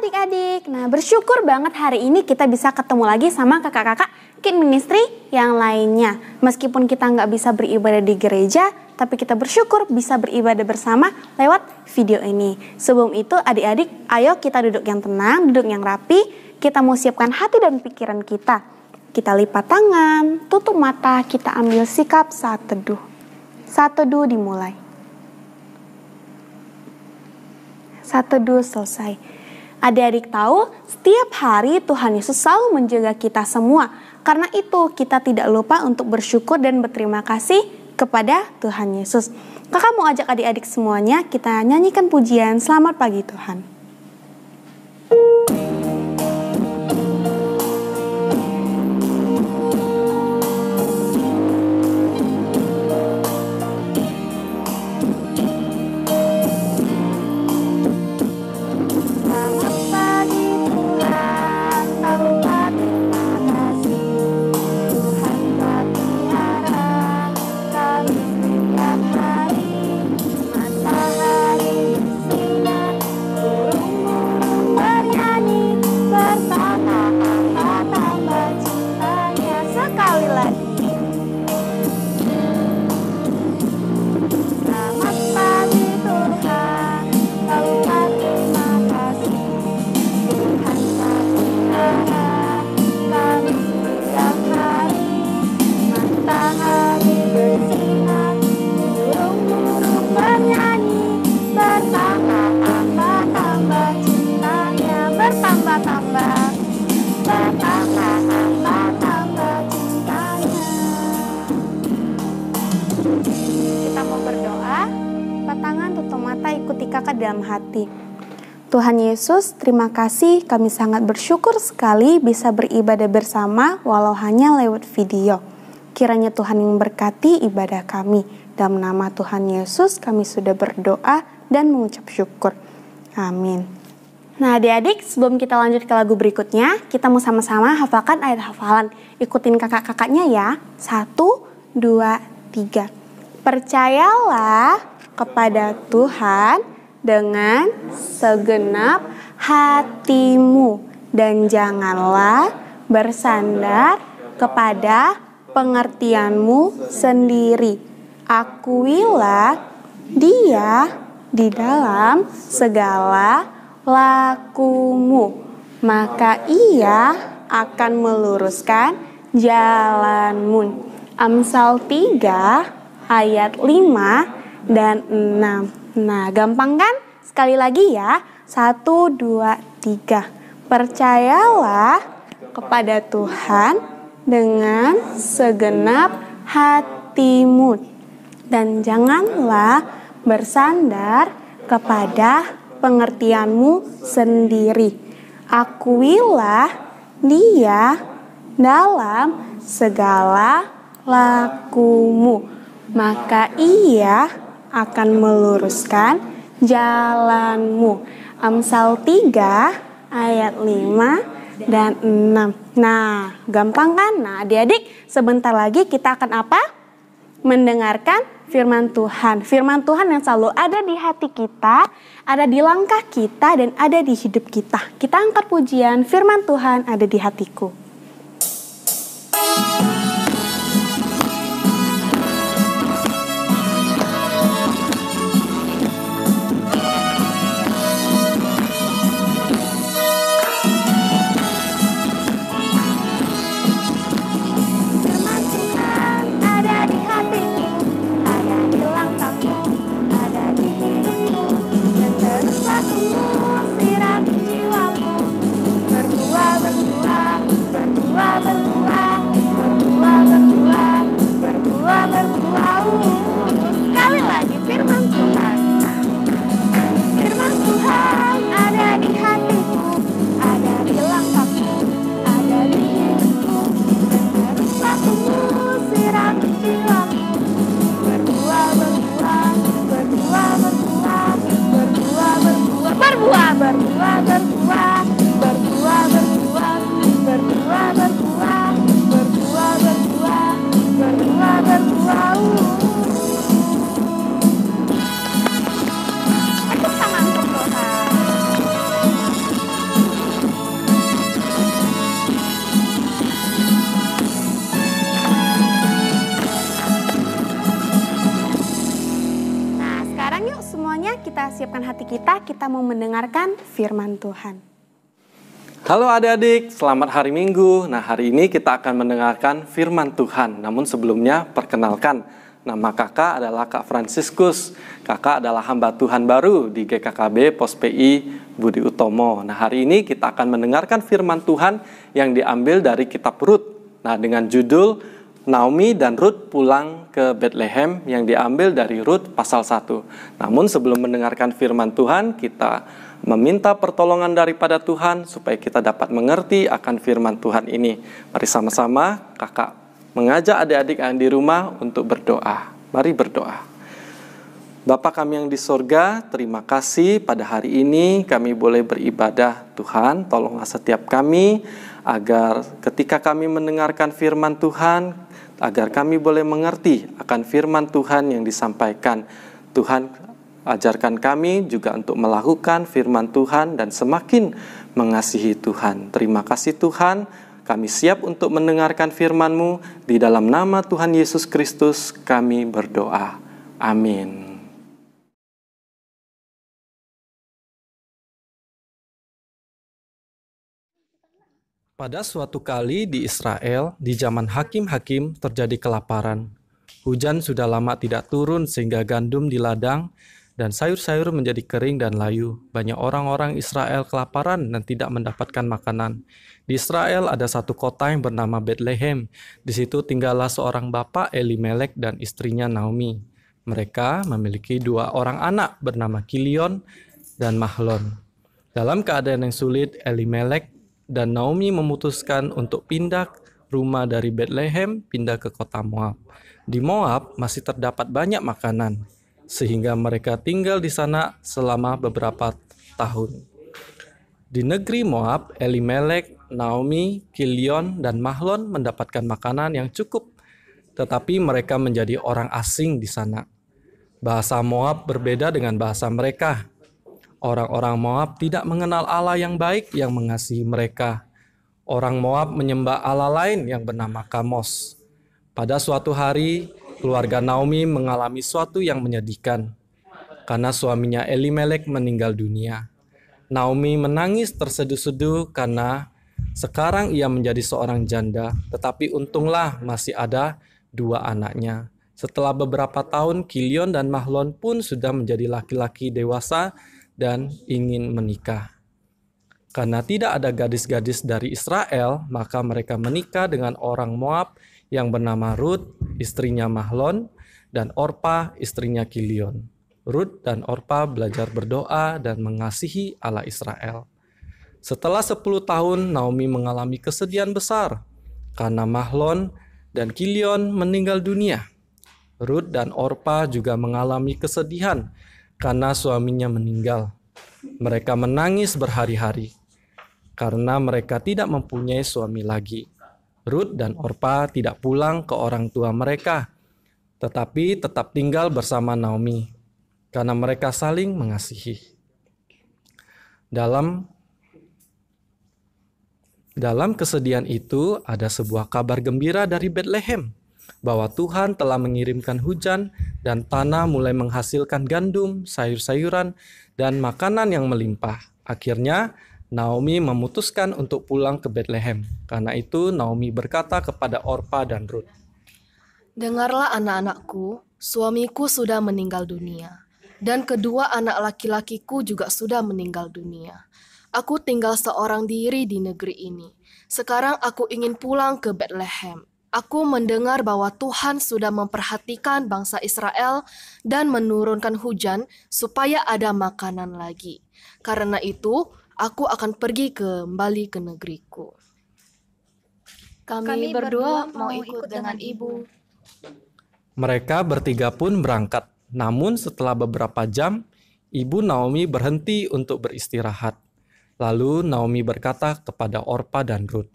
adik-adik. Nah, bersyukur banget hari ini kita bisa ketemu lagi sama kakak-kakak Kid Ministry yang lainnya. Meskipun kita nggak bisa beribadah di gereja, tapi kita bersyukur bisa beribadah bersama lewat video ini. Sebelum itu adik-adik, ayo kita duduk yang tenang, duduk yang rapi. Kita mau siapkan hati dan pikiran kita. Kita lipat tangan, tutup mata, kita ambil sikap saat teduh. Saat teduh dimulai. Saat teduh selesai. Adik-adik tahu, setiap hari Tuhan Yesus selalu menjaga kita semua. Karena itu kita tidak lupa untuk bersyukur dan berterima kasih kepada Tuhan Yesus. Kakak mau ajak adik-adik semuanya, kita nyanyikan pujian Selamat Pagi Tuhan. Dalam hati. Tuhan Yesus, terima kasih, kami sangat bersyukur sekali bisa beribadah bersama walau hanya lewat video. Kiranya Tuhan yang memberkati ibadah kami. Dalam nama Tuhan Yesus kami sudah berdoa dan mengucap syukur. Amin. Nah adik-adik, sebelum kita lanjut ke lagu berikutnya, kita mau sama-sama hafalkan ayat hafalan. Ikutin kakak-kakaknya ya. 1, 2, 3. Percayalah kepada Tuhan dengan segenap hatimu dan janganlah bersandar kepada pengertianmu sendiri. Akuilah Dia di dalam segala lakumu, maka Ia akan meluruskan jalanmu. Amsal 3 ayat 5 dan 6. Nah, gampang kan? Sekali lagi ya. 1, 2, 3. Percayalah kepada Tuhan dengan segenap hatimu. Dan janganlah bersandar kepada pengertianmu sendiri. Akuilah Dia dalam segala lakumu, maka Ia akan meluruskan jalanmu. Amsal 3 ayat 5 dan 6. Nah, gampang kan? Nah, adik-adik, sebentar lagi kita akan apa? Mendengarkan firman Tuhan. Firman Tuhan yang selalu ada di hati kita, ada di langkah kita, dan ada di hidup kita. Kita angkat pujian firman Tuhan ada di hatiku. kita mau mendengarkan firman Tuhan. Halo adik-adik, selamat hari Minggu. Nah, hari ini kita akan mendengarkan firman Tuhan. Namun sebelumnya, perkenalkan, nama kakak adalah Kak Fransiskus. Kakak adalah hamba Tuhan baru di GKKB Pos PI Budi Utomo. Nah, hari ini kita akan mendengarkan firman Tuhan yang diambil dari kitab Rut. Nah, dengan judul Naomi dan Rut pulang ke Bethlehem yang diambil dari Rut pasal 1. Namun sebelum mendengarkan firman Tuhan, kita meminta pertolongan daripada Tuhan supaya kita dapat mengerti akan firman Tuhan ini. Mari sama-sama kakak mengajak adik-adik yang di rumah untuk berdoa. Mari berdoa. Bapa kami yang di sorga, terima kasih pada hari ini kami boleh beribadah. Tuhan, tolonglah setiap kami agar ketika kami mendengarkan firman Tuhan, agar kami boleh mengerti akan firman Tuhan yang disampaikan. Tuhan, ajarkan kami juga untuk melakukan firman Tuhan dan semakin mengasihi Tuhan. Terima kasih Tuhan, kami siap untuk mendengarkan firman-Mu. Di dalam nama Tuhan Yesus Kristus kami berdoa. Amin. Pada suatu kali di Israel, di zaman hakim-hakim terjadi kelaparan. Hujan sudah lama tidak turun sehingga gandum di ladang dan sayur-sayur menjadi kering dan layu. Banyak orang-orang Israel kelaparan dan tidak mendapatkan makanan. Di Israel ada satu kota yang bernama Bethlehem. Di situ tinggallah seorang bapak Elimelek dan istrinya Naomi. Mereka memiliki 2 orang anak bernama Kilion dan Mahlon. Dalam keadaan yang sulit, Elimelek dan Naomi memutuskan untuk pindah rumah dari Bethlehem pindah ke kota Moab. Di Moab masih terdapat banyak makanan, sehingga mereka tinggal di sana selama beberapa tahun. Di negeri Moab, Elimelek, Naomi, Kilion, dan Mahlon mendapatkan makanan yang cukup, tetapi mereka menjadi orang asing di sana. Bahasa Moab berbeda dengan bahasa mereka. Orang-orang Moab tidak mengenal Allah yang baik yang mengasihi mereka. Orang Moab menyembah Allah lain yang bernama Kamos. Pada suatu hari, keluarga Naomi mengalami suatu yang menyedihkan, karena suaminya Elimelek meninggal dunia. Naomi menangis terseduh-seduh karena sekarang ia menjadi seorang janda, tetapi untunglah masih ada 2 anaknya. Setelah beberapa tahun, Kilion dan Mahlon pun sudah menjadi laki-laki dewasa dan ingin menikah. Karena tidak ada gadis-gadis dari Israel, maka mereka menikah dengan orang Moab yang bernama Rut, istrinya Mahlon, dan Orpa, istrinya Kilion. Rut dan Orpa belajar berdoa dan mengasihi Allah Israel. Setelah 10 tahun, Naomi mengalami kesedihan besar karena Mahlon dan Kilion meninggal dunia. Rut dan Orpa juga mengalami kesedihan karena suaminya meninggal. Mereka menangis berhari-hari karena mereka tidak mempunyai suami lagi. Rut dan Orpa tidak pulang ke orang tua mereka, tetapi tetap tinggal bersama Naomi karena mereka saling mengasihi. Dalam kesedihan itu ada sebuah kabar gembira dari Bethlehem, bahwa Tuhan telah mengirimkan hujan dan tanah mulai menghasilkan gandum, sayur-sayuran, dan makanan yang melimpah. Akhirnya, Naomi memutuskan untuk pulang ke Bethlehem. Karena itu, Naomi berkata kepada Orpa dan Rut, "Dengarlah anak-anakku, suamiku sudah meninggal dunia, dan kedua anak laki-lakiku juga sudah meninggal dunia. Aku tinggal seorang diri di negeri ini. Sekarang aku ingin pulang ke Bethlehem. Aku mendengar bahwa Tuhan sudah memperhatikan bangsa Israel dan menurunkan hujan supaya ada makanan lagi. Karena itu, aku akan pergi kembali ke negeriku." Kami berdua mau ikut dengan ibu. Mereka bertiga pun berangkat. Namun setelah beberapa jam, ibu Naomi berhenti untuk beristirahat. Lalu Naomi berkata kepada Orpa dan Rut,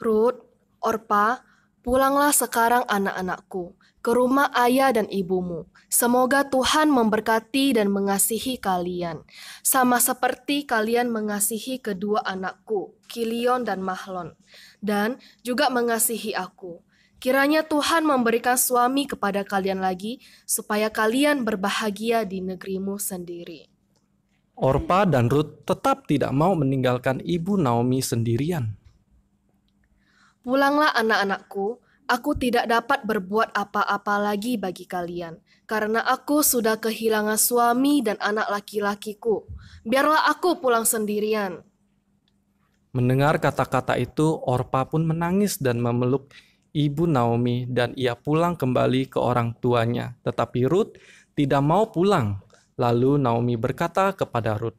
"Rut, Orpa, pulanglah sekarang anak-anakku ke rumah ayah dan ibumu. Semoga Tuhan memberkati dan mengasihi kalian, sama seperti kalian mengasihi kedua anakku, Kilion dan Mahlon, dan juga mengasihi aku. Kiranya Tuhan memberikan suami kepada kalian lagi, supaya kalian berbahagia di negerimu sendiri." Orpa dan Rut tetap tidak mau meninggalkan ibu Naomi sendirian. Pulanglah anak-anakku, aku tidak dapat berbuat apa-apa lagi bagi kalian, karena aku sudah kehilangan suami dan anak laki-lakiku. Biarlah aku pulang sendirian. Mendengar kata-kata itu, Orpa pun menangis dan memeluk ibu Naomi dan ia pulang kembali ke orang tuanya. Tetapi Rut tidak mau pulang. Lalu Naomi berkata kepada Rut,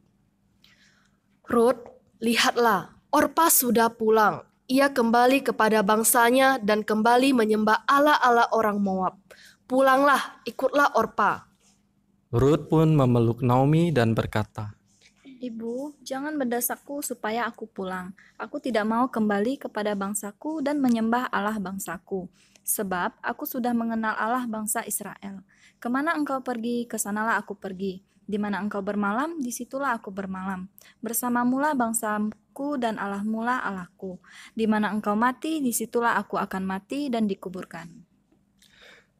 Rut, lihatlah, Orpa sudah pulang. Ia kembali kepada bangsanya dan kembali menyembah Allah-Allah orang Moab. Pulanglah, ikutlah Orpa. Rut pun memeluk Naomi dan berkata, Ibu, jangan mendesakku supaya aku pulang. Aku tidak mau kembali kepada bangsaku dan menyembah Allah bangsaku. Sebab aku sudah mengenal Allah bangsa Israel. Kemana engkau pergi, kesanalah aku pergi. Di mana engkau bermalam, disitulah aku bermalam. Bersamamulah bangsaku dan Allahmulah Allahku. Di mana engkau mati, disitulah aku akan mati dan dikuburkan.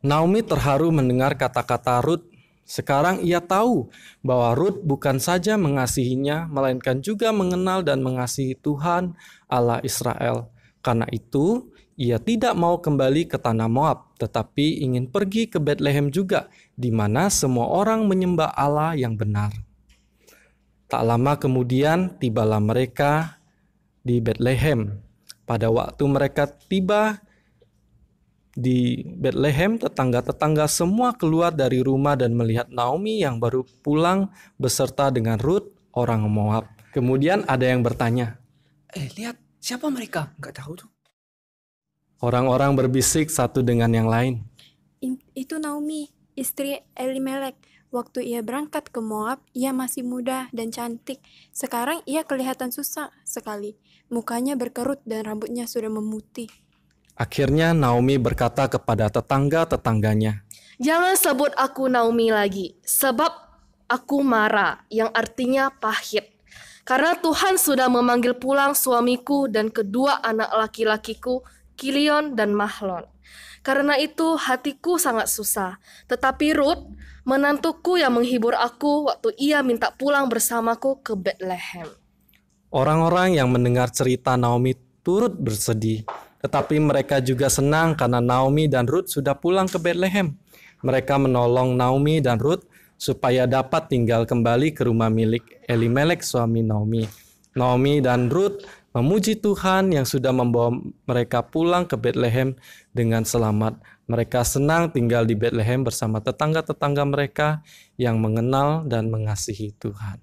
Naomi terharu mendengar kata-kata Rut. Sekarang ia tahu bahwa Rut bukan saja mengasihinya, melainkan juga mengenal dan mengasihi Tuhan Allah Israel. Karena itu, ia tidak mau kembali ke tanah Moab, tetapi ingin pergi ke Betlehem juga, di mana semua orang menyembah Allah yang benar. Tak lama kemudian, tibalah mereka di Betlehem. Pada waktu mereka tiba di Betlehem, tetangga-tetangga semua keluar dari rumah dan melihat Naomi yang baru pulang beserta dengan Rut, orang Moab. Kemudian ada yang bertanya, Lihat, siapa mereka? Nggak tahu tuh. orang-orang berbisik satu dengan yang lain. Itu Naomi, istri Elimelek. Waktu ia berangkat ke Moab, ia masih muda dan cantik. Sekarang ia kelihatan susah sekali. Mukanya berkerut dan rambutnya sudah memutih. Akhirnya Naomi berkata kepada tetangga-tetangganya, Jangan sebut aku Naomi lagi, sebab aku Mara, yang artinya pahit. Karena Tuhan sudah memanggil pulang suamiku dan kedua anak laki-lakiku, Kilion dan Mahlon. Karena itu hatiku sangat susah. Tetapi Rut, menantuku yang menghibur aku waktu ia minta pulang bersamaku ke Betlehem. Orang-orang yang mendengar cerita Naomi turut bersedih. Tetapi mereka juga senang karena Naomi dan Rut sudah pulang ke Betlehem. Mereka menolong Naomi dan Rut supaya dapat tinggal kembali ke rumah milik Elimelek suami Naomi. Naomi dan Rut memuji Tuhan yang sudah membawa mereka pulang ke Betlehem dengan selamat. Mereka senang tinggal di Betlehem bersama tetangga-tetangga mereka yang mengenal dan mengasihi Tuhan.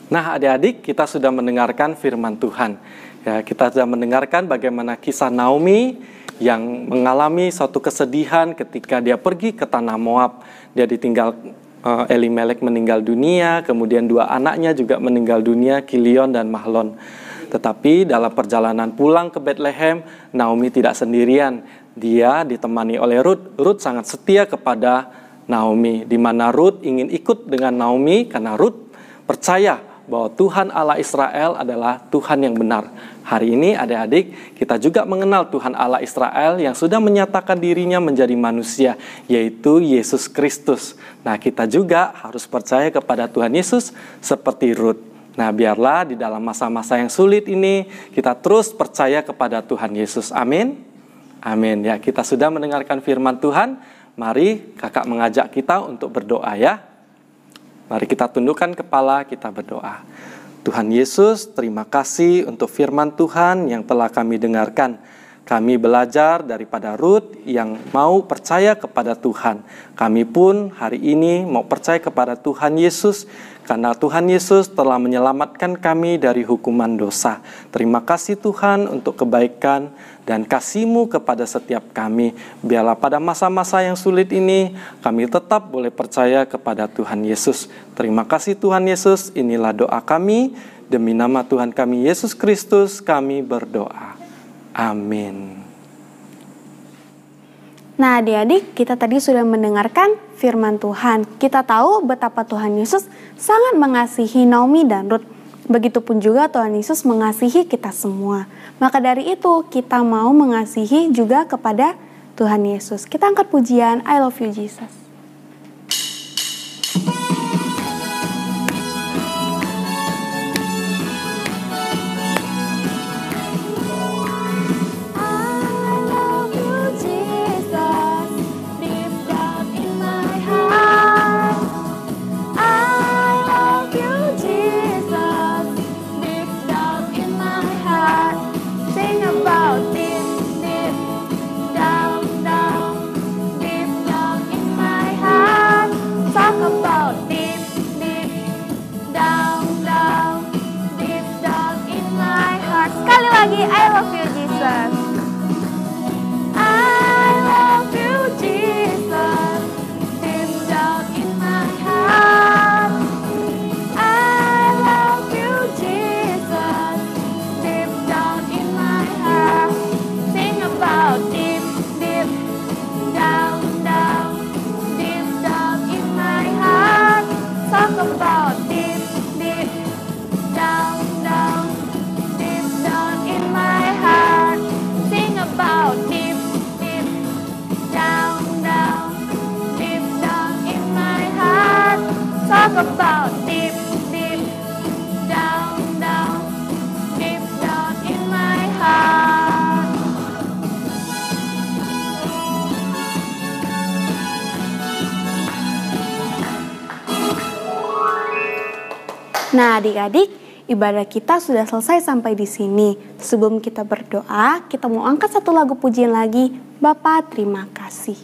Nah, adik-adik, kita sudah mendengarkan firman Tuhan. Ya, kita sudah mendengarkan bagaimana kisah Naomi yang mengalami suatu kesedihan ketika dia pergi ke tanah Moab. Dia ditinggal Elimelek meninggal dunia, kemudian dua anaknya juga meninggal dunia, Kilion dan Mahlon. Tetapi dalam perjalanan pulang ke Betlehem, Naomi tidak sendirian. Dia ditemani oleh Rut. Rut sangat setia kepada Naomi, di mana Rut ingin ikut dengan Naomi karena Rut percaya bahwa Tuhan Allah Israel adalah Tuhan yang benar. Hari ini adik-adik, kita juga mengenal Tuhan Allah Israel yang sudah menyatakan dirinya menjadi manusia, yaitu Yesus Kristus. Nah, kita juga harus percaya kepada Tuhan Yesus seperti Rut. Nah, biarlah di dalam masa-masa yang sulit ini, kita terus percaya kepada Tuhan Yesus. Amin. Amin. Ya, kita sudah mendengarkan firman Tuhan. Mari kakak mengajak kita untuk berdoa ya. Mari kita tundukkan kepala, kita berdoa. Tuhan Yesus, terima kasih untuk firman Tuhan yang telah kami dengarkan. Kami belajar daripada Rut yang mau percaya kepada Tuhan. Kami pun hari ini mau percaya kepada Tuhan Yesus, karena Tuhan Yesus telah menyelamatkan kami dari hukuman dosa. Terima kasih Tuhan untuk kebaikan dan kasih-Mu kepada setiap kami. Biarlah pada masa-masa yang sulit ini, kami tetap boleh percaya kepada Tuhan Yesus. Terima kasih Tuhan Yesus, inilah doa kami. Demi nama Tuhan kami Yesus Kristus, kami berdoa. Amin. Nah adik-adik, kita tadi sudah mendengarkan firman Tuhan. Kita tahu betapa Tuhan Yesus sangat mengasihi Naomi dan Rut. Begitupun juga Tuhan Yesus mengasihi kita semua. Maka dari itu kita mau mengasihi juga kepada Tuhan Yesus. Kita angkat pujian I Love You Jesus. I love you Jesus. I love you Jesus. Deep down in my heart. I love you Jesus. Deep down in my heart. Sing about deep, deep down, down. Deep down in my heart. Talk about deep, deep down, down. Deep down in my heart. Sing about deep, deep down, down. Deep down in my heart. Talk about deep, deep down, down. Deep down in my heart. Nah, adik-adik, ibadah kita sudah selesai sampai di sini. Sebelum kita berdoa, kita mau angkat satu lagu pujian lagi. Bapa, terima kasih.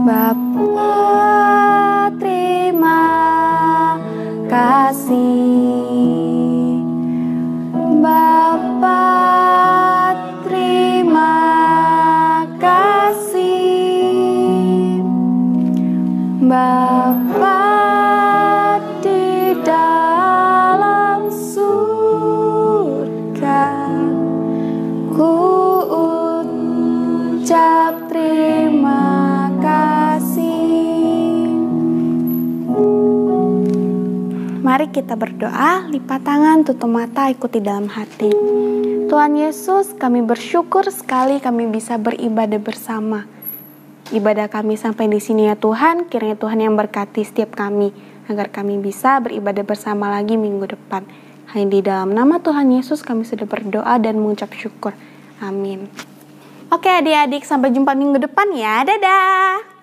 Bapa, terima kasih. Bapa, terima kasih. Bapa di dalam surga, ku ucap terima kasih. Mari kita berdoa, lipat tangan, tutup mata, ikuti dalam hati. Tuhan Yesus, kami bersyukur sekali kami bisa beribadah bersama. Ibadah kami sampai di sini ya Tuhan, kiranya Tuhan yang berkati setiap kami, agar kami bisa beribadah bersama lagi minggu depan. Hanya di dalam nama Tuhan Yesus kami sudah berdoa dan mengucap syukur. Amin. Oke adik-adik, sampai jumpa minggu depan ya. Dadah!